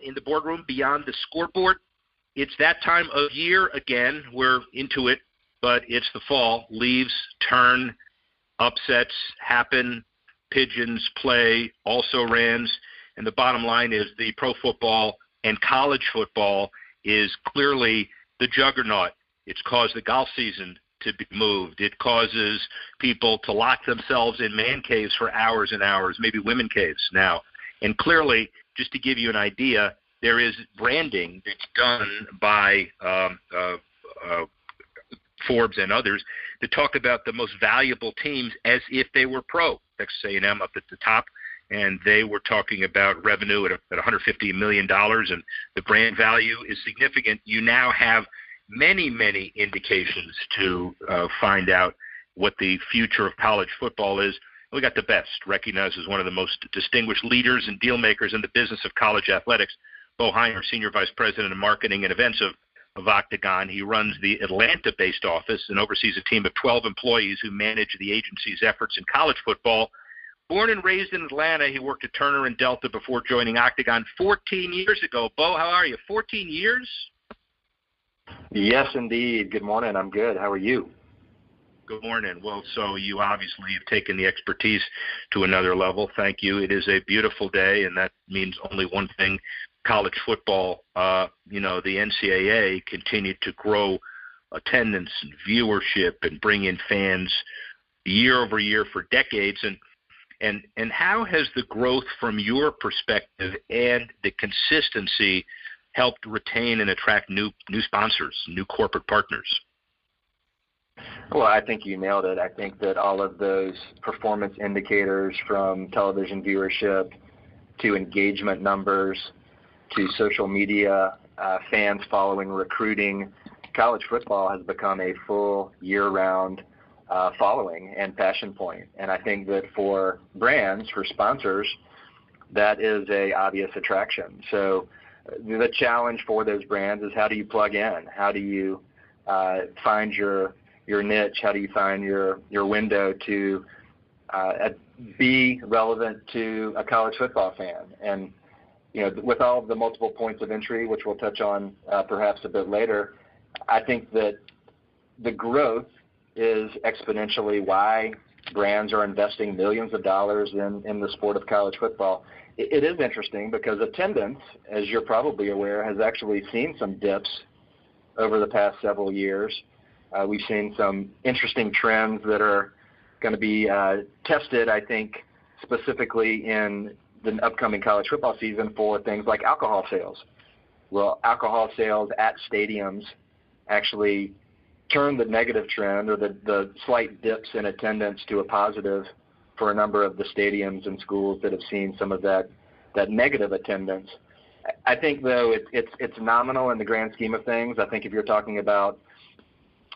in the boardroom beyond the scoreboard. It's that time of year again. We're into it, but it's the fall. Leaves turn, upsets happen, pigeons play, also rans, and the bottom line is the pro football and college football is clearly the juggernaut. It's caused the golf season to be moved. It causes people to lock themselves in man caves for hours and hours, maybe women caves now. And clearly, just to give you an idea, there is branding that's done by Forbes and others to talk about the most valuable teams as if they were pro. Texas A&M up at the top, and they were talking about revenue at $150 million, and the brand value is significant. You now have many, many indications to find out what the future of college football is. We got the best, recognized as one of the most distinguished leaders and deal makers in the business of college athletics, Bo Heiner, Senior Vice President of Marketing and Events of Octagon. He runs the Atlanta-based office and oversees a team of 12 employees who manage the agency's efforts in college football. Born and raised in Atlanta, he worked at Turner and Delta before joining Octagon 14 years ago. Bo, how are you? 14 years? Yes, indeed. Good morning. I'm good. How are you? Good morning. Well, so you obviously have taken the expertise to another level. Thank you. It is a beautiful day, and that means only one thing. College football, the NCAA continued to grow attendance and viewership and bring in fans year over year for decades. And how has the growth from your perspective and the consistency helped retain and attract new sponsors, new corporate partners? Well, I think you nailed it. I think that all of those performance indicators, from television viewership to engagement numbers to social media, fans following, recruiting, college football has become a full year-round following and passion point. And I think that for brands, for sponsors, that is a obvious attraction. So the challenge for those brands is, how do you plug in? How do you find your niche? How do you find your window to be relevant to a college football fan? And with all of the multiple points of entry, which we'll touch on perhaps a bit later, I think that the growth is exponentially why brands are investing millions of dollars in the sport of college football. It is interesting because attendance, as you're probably aware, has actually seen some dips over the past several years. We've seen some interesting trends that are going to be tested, I think, specifically in the upcoming college football season for things like alcohol sales. Well, alcohol sales at stadiums actually turned the negative trend, or the slight dips in attendance, to a positive for a number of the stadiums and schools that have seen some of that negative attendance. I think, though, it's nominal in the grand scheme of things. I think if you're talking about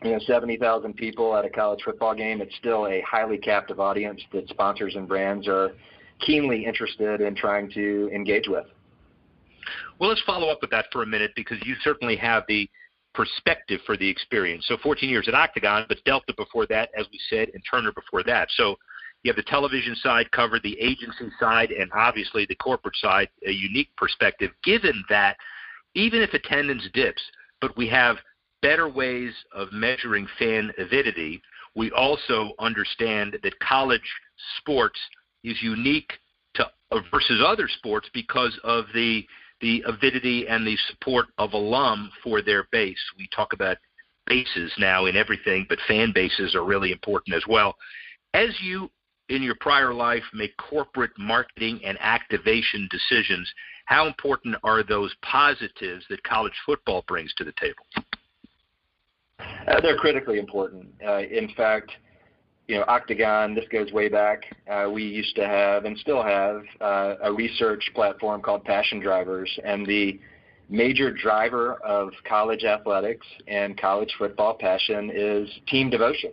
70,000 people at a college football game, it's still a highly captive audience that sponsors and brands are keenly interested in trying to engage with. Well, let's follow up with that for a minute, because you certainly have the perspective for the experience. So 14 years at Octagon, but Delta before that, as we said, and Turner before that. So you have the television side covered, the agency side, and obviously the corporate side, a unique perspective, given that even if attendance dips, but we have better ways of measuring fan avidity, we also understand that college sports is unique to versus other sports because of the avidity and the support of alum for their base. We talk about bases now in everything, but fan bases are really important as well. As you, in your prior life, make corporate marketing and activation decisions, how important are those positives that college football brings to the table? They're critically important. In fact, Octagon, this goes way back. We used to have, and still have, a research platform called Passion Drivers, and the major driver of college athletics and college football passion is team devotion,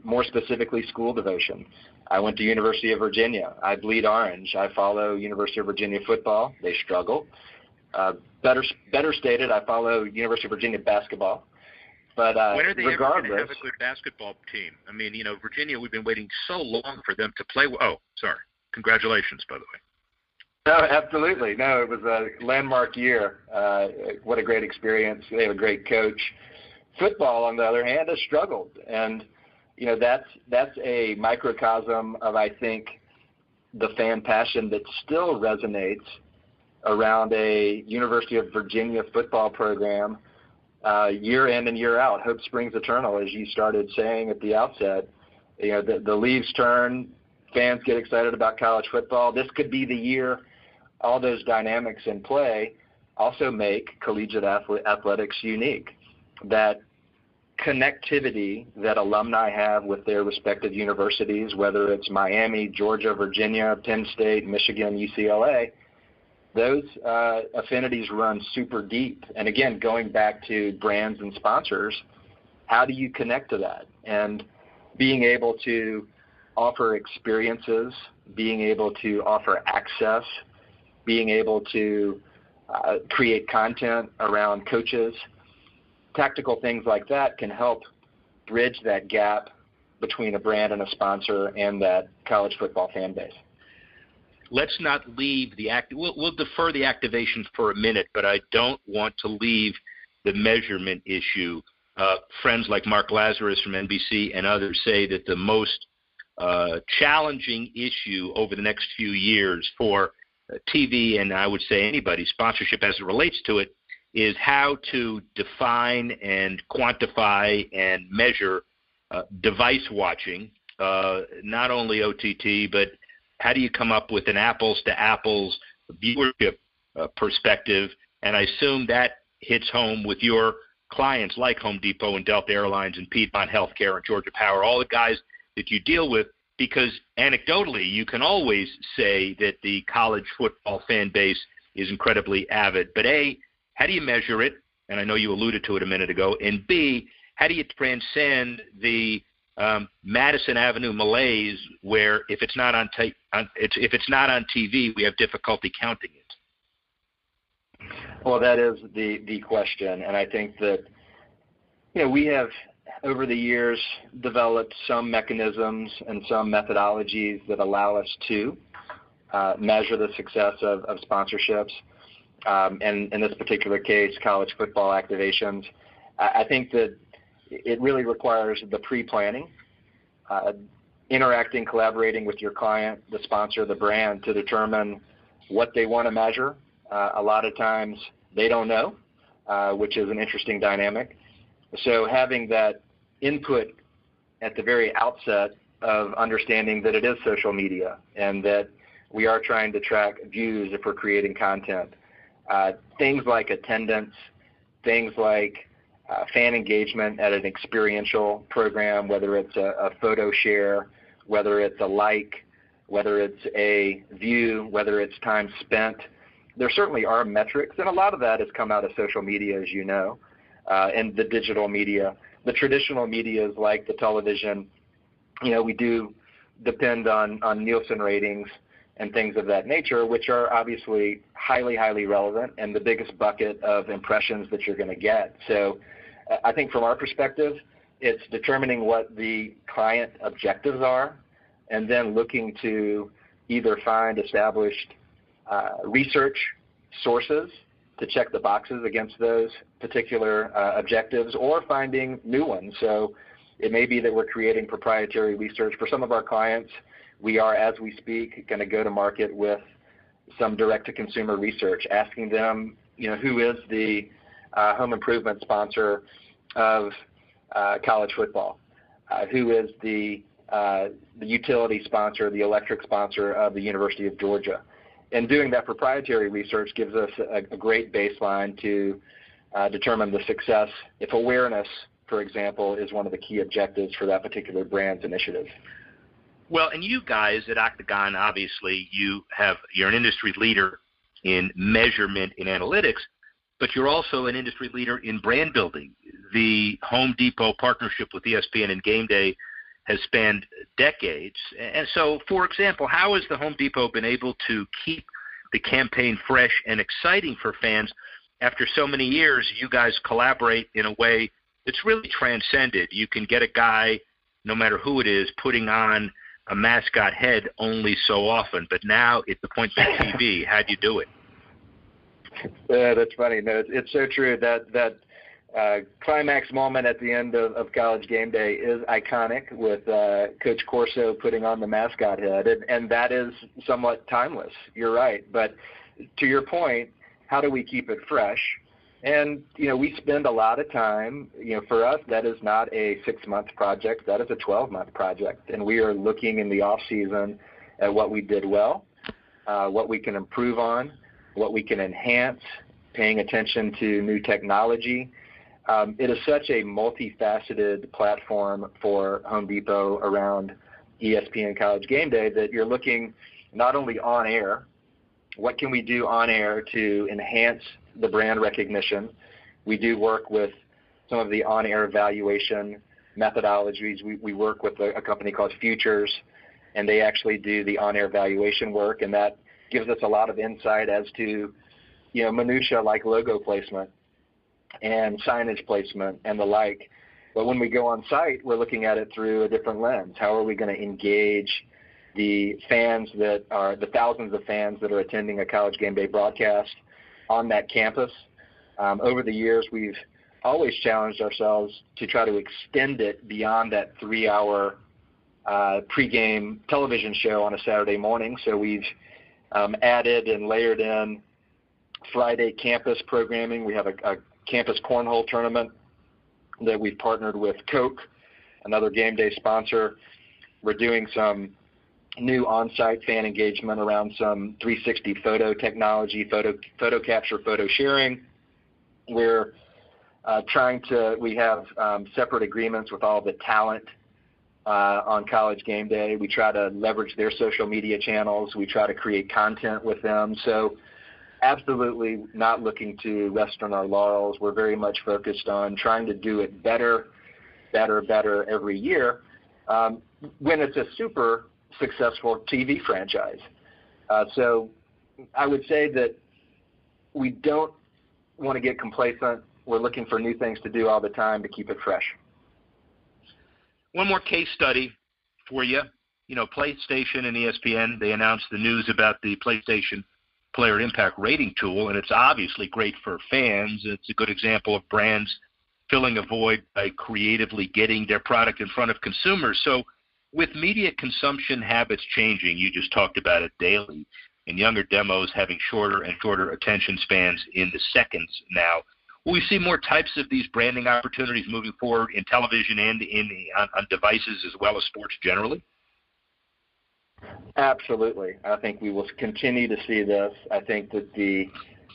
more specifically school devotion. I went to University of Virginia. I bleed orange. I follow University of Virginia football. They struggle. Better stated, I follow University of Virginia basketball. But when are they ever going to have a good basketball team? I mean, Virginia, we've been waiting so long for them to play. Oh, sorry. Congratulations, by the way. No, absolutely. No, it was a landmark year. What a great experience. They have a great coach. Football, on the other hand, has struggled. And, that's a microcosm of, I think, the fan passion that still resonates around a University of Virginia football program year in and year out. Hope springs eternal, as you started saying at the outset. The leaves turn, fans get excited about college football. This could be the year. All those dynamics in play also make collegiate athletics unique. That connectivity that alumni have with their respective universities, whether it's Miami, Georgia, Virginia, Penn State, Michigan, UCLA, those affinities run super deep. And again, going back to brands and sponsors, how do you connect to that? And being able to offer experiences, being able to offer access, being able to create content around coaches, tactical things like that can help bridge that gap between a brand and a sponsor and that college football fan base. Let's not leave we'll defer the activation for a minute, but I don't want to leave the measurement issue. Friends like Mark Lazarus from NBC and others say that the most challenging issue over the next few years for TV, and I would say anybody's sponsorship as it relates to it, is how to define and quantify and measure device watching, not only OTT, but how do you come up with an apples-to-apples viewership perspective? And I assume that hits home with your clients like Home Depot and Delta Airlines and Piedmont Healthcare and Georgia Power, all the guys that you deal with, because anecdotally you can always say that the college football fan base is incredibly avid. But A, how do you measure it? And I know you alluded to it a minute ago. And B, how do you transcend the Madison Avenue malaise where if it's not on TV, we have difficulty counting it? Well, that is the question. And I think that, we have over the years developed some mechanisms and some methodologies that allow us to measure the success of sponsorships. And in this particular case, college football activations. I think that it really requires the pre-planning, interacting, collaborating with your client, the sponsor, the brand, to determine what they want to measure. A lot of times they don't know, which is an interesting dynamic. So having that input at the very outset of understanding that it is social media and that we are trying to track views if we're creating content. Things like attendance, things like fan engagement at an experiential program, whether it's a photo share, whether it's a like, whether it's a view, whether it's time spent. There certainly are metrics, and a lot of that has come out of social media, as you know, and the digital media. The traditional medias like the television, we do depend on Nielsen ratings and things of that nature, which are obviously highly, highly relevant and the biggest bucket of impressions that you're going to get. So I think from our perspective, it's determining what the client objectives are and then looking to either find established research sources to check the boxes against those particular objectives or finding new ones. So it may be that we're creating proprietary research. For some of our clients, we are, as we speak, going to go to market with some direct-to-consumer research, asking them, who is the home improvement sponsor of college football? Who is the utility sponsor, the electric sponsor of the University of Georgia? And doing that proprietary research gives us a great baseline to determine the success if awareness, for example, is one of the key objectives for that particular brand's initiative. Well, and you guys at Octagon, obviously, you're an industry leader in measurement in analytics, but you're also an industry leader in brand building. The Home Depot partnership with ESPN and Game Day has spanned decades. And so, for example, how has the Home Depot been able to keep the campaign fresh and exciting for fans after so many years? You guys collaborate in a way that's really transcended. You can get a guy, no matter who it is, putting on a mascot head only so often, but now it's the point by TV. How'd you do it? Yeah, that's funny. No, it's so true. That climax moment at the end of College Game Day is iconic, with Coach Corso putting on the mascot head, and that is somewhat timeless. You're right. But to your point, how do we keep it fresh? And, we spend a lot of time, for us, that is not a 6-month project. That is a 12-month project. And we are looking in the off season at what we did well, what we can improve on, what we can enhance, paying attention to new technology. It is such a multifaceted platform for Home Depot around ESPN College Game Day that you're looking not only on air, what can we do on air to enhance the brand recognition. We do work with some of the on-air evaluation methodologies. We work with a company called Futures, and they actually do the on-air evaluation work, and that gives us a lot of insight as to, minutia like logo placement and signage placement and the like. But when we go on site, we're looking at it through a different lens. How are we going to engage the fans the thousands of fans that are attending a College Game Day broadcast on that campus? Over the years, we've always challenged ourselves to try to extend it beyond that 3-hour pregame television show on a Saturday morning. So we've added and layered in Friday campus programming. We have a campus cornhole tournament that we've partnered with Coke, another game day sponsor. We're doing some new on-site fan engagement around some 360 photo technology, photo capture, photo sharing. We're we have separate agreements with all the talent on College Game Day. We try to leverage their social media channels. We try to create content with them. So absolutely not looking to rest on our laurels. We're very much focused on trying to do it better every year. When it's a super successful TV franchise. So I would say that we don't want to get complacent. We're looking for new things to do all the time to keep it fresh. One more case study for you. PlayStation and ESPN, they announced the news about the PlayStation Player Impact Rating Tool, and it's obviously great for fans. It's a good example of brands filling a void by creatively getting their product in front of consumers. So with media consumption habits changing, you just talked about it daily, and younger demos having shorter and shorter attention spans in the seconds now, will we see more types of these branding opportunities moving forward in television and on devices as well as sports generally? Absolutely. I think we will continue to see this. I think that the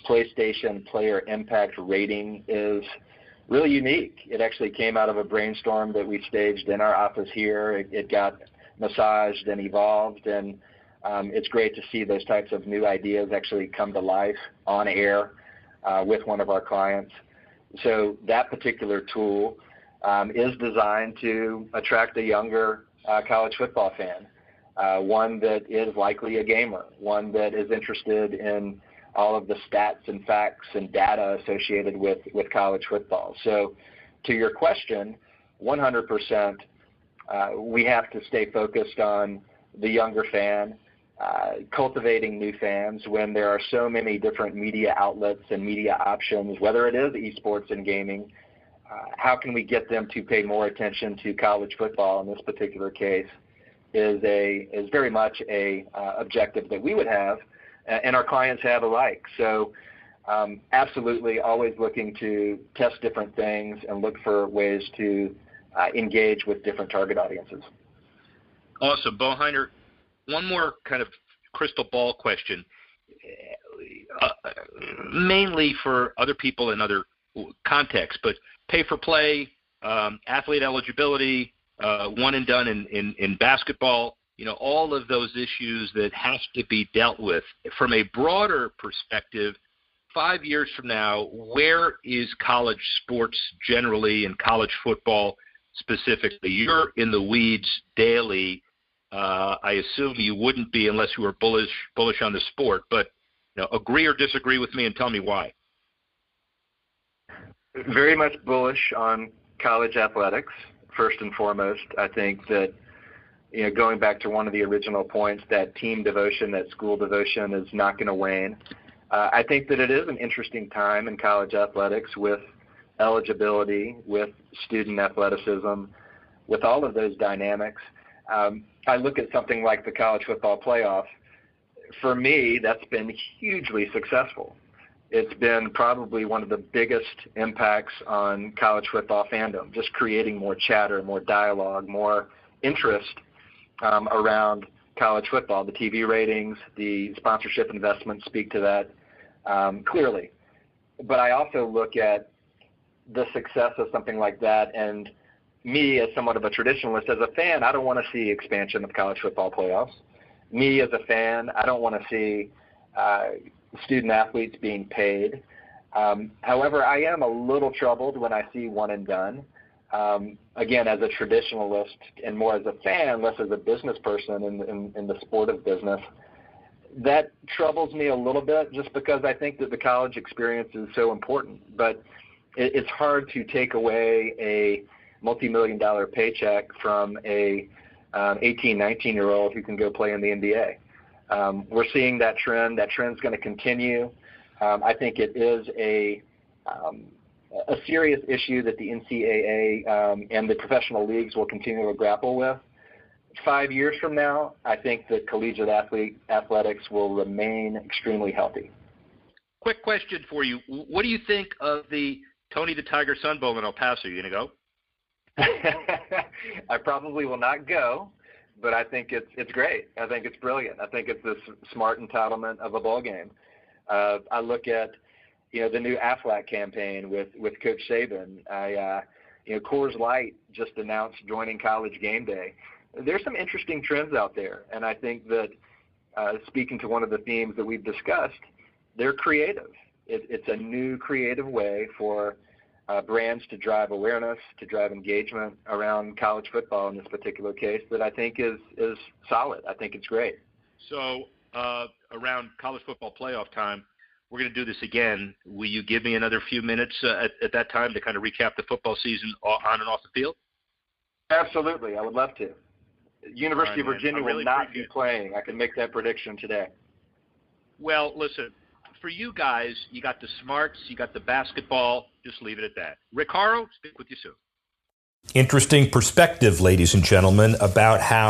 PlayStation Player Impact Rating is really unique. It actually came out of a brainstorm that we staged in our office here. It got massaged and evolved, and it's great to see those types of new ideas actually come to life on air with one of our clients. So that particular tool is designed to attract a younger college football fan, one that is likely a gamer, one that is interested in all of the stats and facts and data associated with college football. So to your question, 100%, we have to stay focused on the younger fan, cultivating new fans when there are so many different media outlets and media options, whether it is esports and gaming. How can we get them to pay more attention to college football in this particular case is very much a objective that we would have and our clients have alike. So absolutely always looking to test different things and look for ways to engage with different target audiences. Awesome. Bo Heiner, one more kind of crystal ball question, mainly for other people in other contexts, but pay for play, athlete eligibility, one and done in basketball, all of those issues that have to be dealt with. From a broader perspective, 5 years from now, where is college sports generally and college football specifically? You're in the weeds daily. I assume you wouldn't be unless you were bullish on the sport, but agree or disagree with me and tell me why. Very much bullish on college athletics, first and foremost. I think that going back to one of the original points, that team devotion, that school devotion is not going to wane. I think that it is an interesting time in college athletics with eligibility, with student athleticism, with all of those dynamics. I look at something like the college football playoff. For me, that's been hugely successful. It's been probably one of the biggest impacts on college football fandom, just creating more chatter, more dialogue, more interest around college football. The TV ratings, the sponsorship investments speak to that clearly. But I also look at the success of something like that, and me as somewhat of a traditionalist, as a fan, I don't want to see expansion of college football playoffs. Me as a fan, I don't want to see student athletes being paid. However, I am a little troubled when I see one and done. Again, as a traditionalist and more as a fan, less as a business person in the sport of business, that troubles me a little bit just because I think that the college experience is so important. But it's hard to take away a multi-million-dollar paycheck from a 18, 19-year-old who can go play in the NBA. We're seeing that trend. That trend's going to continue. I think it is a serious issue that the NCAA and the professional leagues will continue to grapple with. 5 years from now, I think that collegiate athletics will remain extremely healthy. Quick question for you. What do you think of the Tony the Tiger Sun Bowl in El Paso? You going to go? I probably will not go, but I think it's great. I think it's brilliant. I think it's a smart entitlement of a bowl game. I look at the new Aflac campaign with Coach Saban. Coors Light just announced joining College Game Day. There's some interesting trends out there, and I think that speaking to one of the themes that we've discussed, they're creative. It's a new creative way for brands to drive awareness, to drive engagement around college football in this particular case that I think is solid. I think it's great. So around college football playoff time, we're going to do this again. Will you give me another few minutes at that time to kind of recap the football season on and off the field? Absolutely. I would love to. University of Virginia will not be playing. I can make that prediction today. Well, listen, for you guys, you got the smarts, you got the basketball. Just leave it at that. Rick Horrow, speak with you soon. Interesting perspective, ladies and gentlemen, about how